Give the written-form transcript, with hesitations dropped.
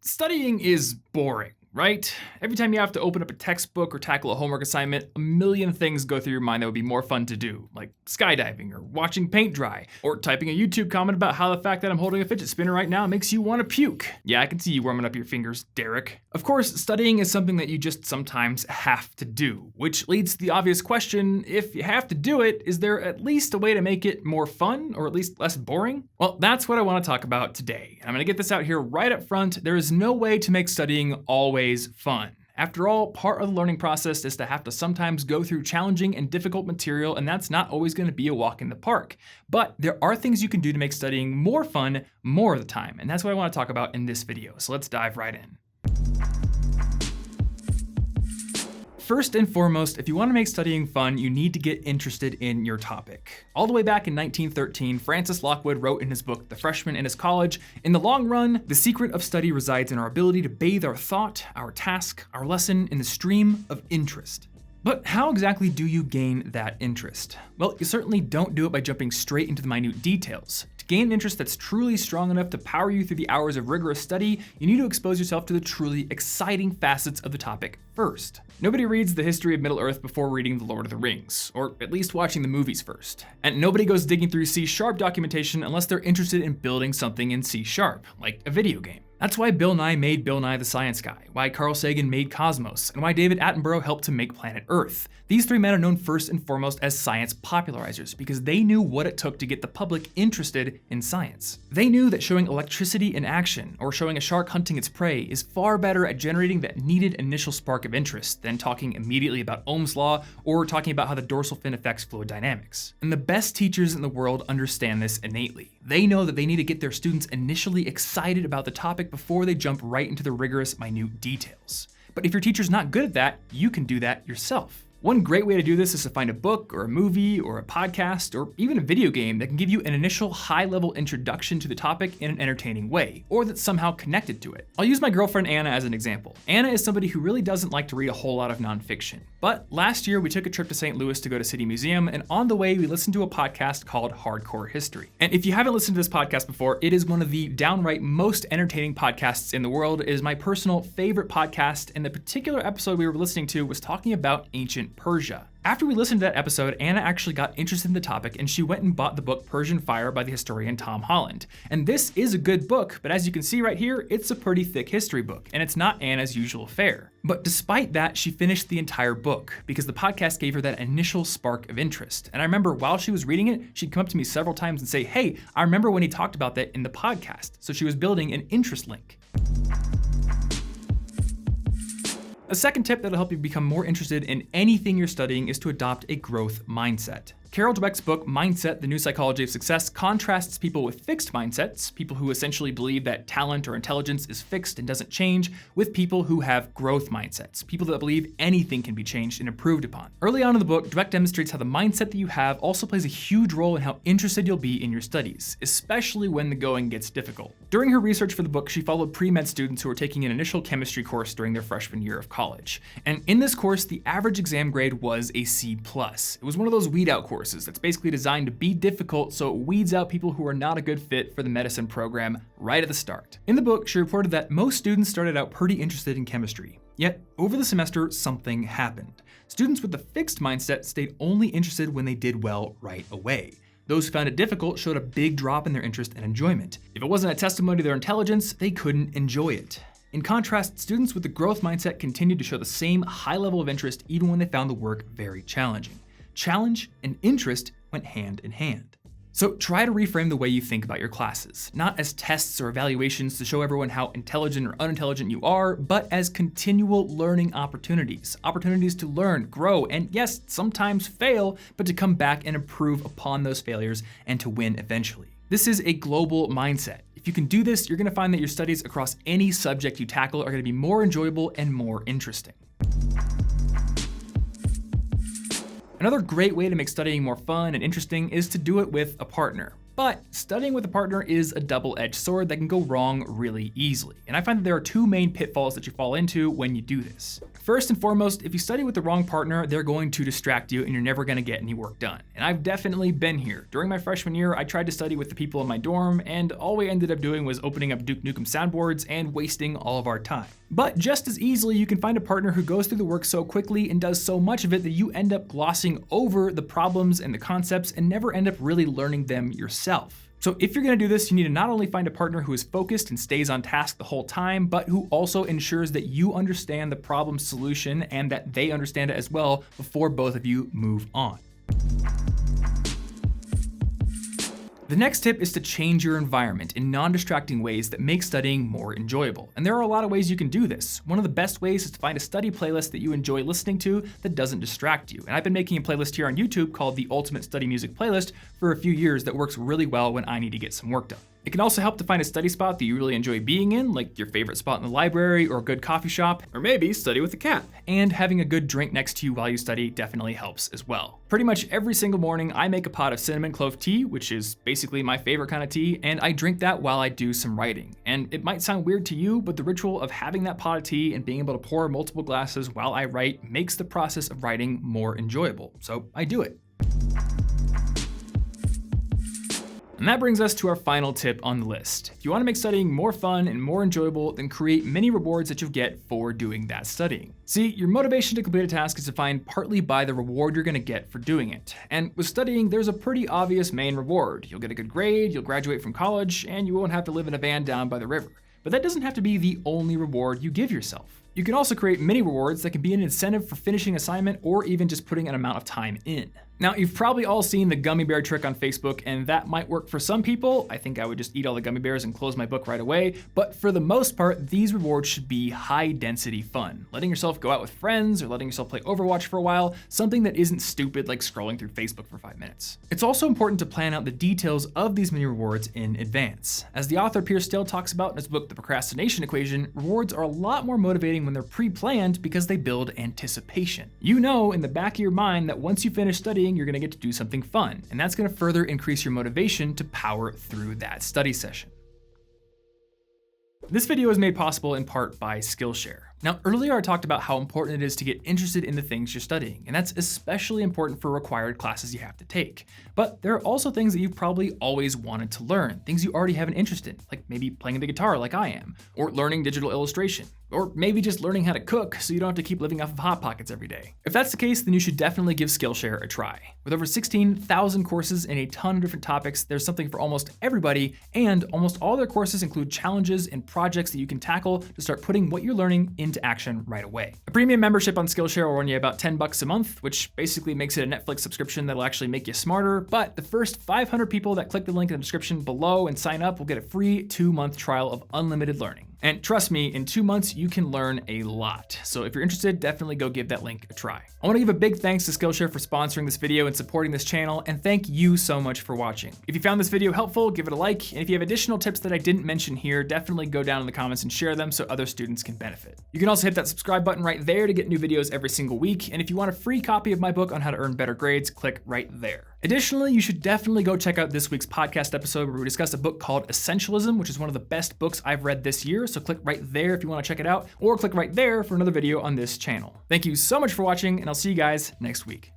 Studying is boring, right? Every time you have to open up a textbook or tackle a homework assignment, a million things go through your mind that would be more fun to do, like skydiving or watching paint dry, or typing a YouTube comment about how the fact that I'm holding a fidget spinner right now makes you want to puke. Yeah, I can see you warming up your fingers, Derek. Of course, studying is something that you just sometimes have to do, which leads to the obvious question, if you have to do it, is there at least a way to make it more fun, or at least less boring? Well, that's what I want to talk about today. I'm gonna get this out here right up front. There is no way to make studying always fun. After all, part of the learning process is to have to sometimes go through challenging and difficult material, and that's not always going to be a walk in the park. But there are things you can do to make studying more fun more of the time, and that's what I want to talk about in this video. So let's dive right in. First and foremost, if you want to make studying fun, you need to get interested in your topic. All the way back in 1913, Francis Lockwood wrote in his book, The Freshman in His College, "In the long run, the secret of study resides in our ability to bathe our thought, our task, our lesson in the stream of interest." But how exactly do you gain that interest? Well, you certainly don't do it by jumping straight into the minute details. To gain an interest that's truly strong enough to power you through the hours of rigorous study, you need to expose yourself to the truly exciting facets of the topic first. Nobody reads the history of Middle-earth before reading The Lord of the Rings, or at least watching the movies first. And nobody goes digging through C# documentation unless they're interested in building something in C#, like a video game. That's why Bill Nye made Bill Nye the Science Guy, why Carl Sagan made Cosmos, and why David Attenborough helped to make Planet Earth. These three men are known first and foremost as science popularizers because they knew what it took to get the public interested in science. They knew that showing electricity in action or showing a shark hunting its prey is far better at generating that needed initial spark of interest than talking immediately about Ohm's law or talking about how the dorsal fin affects fluid dynamics. And the best teachers in the world understand this innately. They know that they need to get their students initially excited about the topic before they jump right into the rigorous, minute details. But if your teacher's not good at that, you can do that yourself. One great way to do this is to find a book or a movie or a podcast or even a video game that can give you an initial high-level introduction to the topic in an entertaining way, or that's somehow connected to it. I'll use my girlfriend Anna as an example. Anna is somebody who really doesn't like to read a whole lot of nonfiction. But last year we took a trip to St. Louis to go to City Museum, and on the way we listened to a podcast called Hardcore History. And if you haven't listened to this podcast before, it is one of the downright most entertaining podcasts in the world. It is my personal favorite podcast, and the particular episode we were listening to was talking about ancient Persia. After we listened to that episode, Anna actually got interested in the topic and she went and bought the book Persian Fire by the historian Tom Holland. And this is a good book, but as you can see right here, it's a pretty thick history book, and it's not Anna's usual fare. But despite that, she finished the entire book because the podcast gave her that initial spark of interest. And I remember while she was reading it, she'd come up to me several times and say, "Hey, I remember when he talked about that in the podcast." So she was building an interest link. A second tip that'll help you become more interested in anything you're studying is to adopt a growth mindset. Carol Dweck's book, Mindset, The New Psychology of Success, contrasts people with fixed mindsets, people who essentially believe that talent or intelligence is fixed and doesn't change, with people who have growth mindsets, people that believe anything can be changed and improved upon. Early on in the book, Dweck demonstrates how the mindset that you have also plays a huge role in how interested you'll be in your studies, especially when the going gets difficult. During her research for the book, she followed pre-med students who were taking an initial chemistry course during their freshman year of college. And in this course, the average exam grade was a C+. It was one of those weed out courses that's basically designed to be difficult so it weeds out people who are not a good fit for the medicine program right at the start. In the book, she reported that most students started out pretty interested in chemistry. Yet, over the semester, something happened. Students with the fixed mindset stayed only interested when they did well right away. Those who found it difficult showed a big drop in their interest and enjoyment. If it wasn't a testimony to their intelligence, they couldn't enjoy it. In contrast, students with the growth mindset continued to show the same high level of interest even when they found the work very challenging. Challenge and interest went hand in hand. So try to reframe the way you think about your classes, not as tests or evaluations to show everyone how intelligent or unintelligent you are, but as continual learning opportunities. Opportunities to learn, grow, and yes, sometimes fail, but to come back and improve upon those failures and to win eventually. This is a global mindset. If you can do this, you're gonna find that your studies across any subject you tackle are gonna be more enjoyable and more interesting. Another great way to make studying more fun and interesting is to do it with a partner. But studying with a partner is a double-edged sword that can go wrong really easily. And I find that there are two main pitfalls that you fall into when you do this. First and foremost, if you study with the wrong partner, they're going to distract you and you're never gonna get any work done. And I've definitely been here. During my freshman year, I tried to study with the people in my dorm, and all we ended up doing was opening up Duke Nukem soundboards and wasting all of our time. But just as easily, you can find a partner who goes through the work so quickly and does so much of it that you end up glossing over the problems and the concepts and never end up really learning them yourself. So if you're gonna do this, you need to not only find a partner who is focused and stays on task the whole time, but who also ensures that you understand the problem solution and that they understand it as well before both of you move on. The next tip is to change your environment in non-distracting ways that make studying more enjoyable. And there are a lot of ways you can do this. One of the best ways is to find a study playlist that you enjoy listening to that doesn't distract you. And I've been making a playlist here on YouTube called the Ultimate Study Music Playlist for a few years that works really well when I need to get some work done. It can also help to find a study spot that you really enjoy being in, like your favorite spot in the library or a good coffee shop, or maybe study with a cat. And having a good drink next to you while you study definitely helps as well. Pretty much every single morning, I make a pot of cinnamon clove tea, which is basically my favorite kind of tea, and I drink that while I do some writing. And it might sound weird to you, but the ritual of having that pot of tea and being able to pour multiple glasses while I write makes the process of writing more enjoyable. So I do it. And that brings us to our final tip on the list. If you want to make studying more fun and more enjoyable, then create mini rewards that you'll get for doing that studying. See, your motivation to complete a task is defined partly by the reward you're going to get for doing it. And with studying, there's a pretty obvious main reward. You'll get a good grade, you'll graduate from college, and you won't have to live in a van down by the river. But that doesn't have to be the only reward you give yourself. You can also create mini rewards that can be an incentive for finishing assignment or even just putting an amount of time in. Now, you've probably all seen the gummy bear trick on Facebook, and that might work for some people. I think I would just eat all the gummy bears and close my book right away. But for the most part, these rewards should be high density fun. Letting yourself go out with friends or letting yourself play Overwatch for a while, something that isn't stupid like scrolling through Facebook for 5 minutes. It's also important to plan out the details of these mini rewards in advance. As the author Piers Still talks about in his book, The Procrastination Equation, rewards are a lot more motivating when they're pre-planned because they build anticipation. You know in the back of your mind that once you finish studying, you're gonna get to do something fun, and that's gonna further increase your motivation to power through that study session. This video is made possible in part by Skillshare. Now, earlier I talked about how important it is to get interested in the things you're studying, and that's especially important for required classes you have to take. But there are also things that you've probably always wanted to learn, things you already have an interest in, like maybe playing the guitar like I am, or learning digital illustration, or maybe just learning how to cook so you don't have to keep living off of Hot Pockets every day. If that's the case, then you should definitely give Skillshare a try. With over 16,000 courses in a ton of different topics, there's something for almost everybody, and almost all their courses include challenges and projects that you can tackle to start putting what you're learning into action right away. A premium membership on Skillshare will run you about $10 a month, which basically makes it a Netflix subscription that'll actually make you smarter, but the first 500 people that click the link in the description below and sign up will get a free 2-month trial of unlimited learning. And trust me, in 2 months, you can learn a lot. So if you're interested, definitely go give that link a try. I want to give a big thanks to Skillshare for sponsoring this video and supporting this channel, and thank you so much for watching. If you found this video helpful, give it a like, and if you have additional tips that I didn't mention here, definitely go down in the comments and share them so other students can benefit. You can also hit that subscribe button right there to get new videos every single week, and if you want a free copy of my book on how to earn better grades, click right there. Additionally, you should definitely go check out this week's podcast episode where we discuss a book called Essentialism, which is one of the best books I've read this year, so click right there if you want to check it out, or click right there for another video on this channel. Thank you so much for watching, and I'll see you guys next week.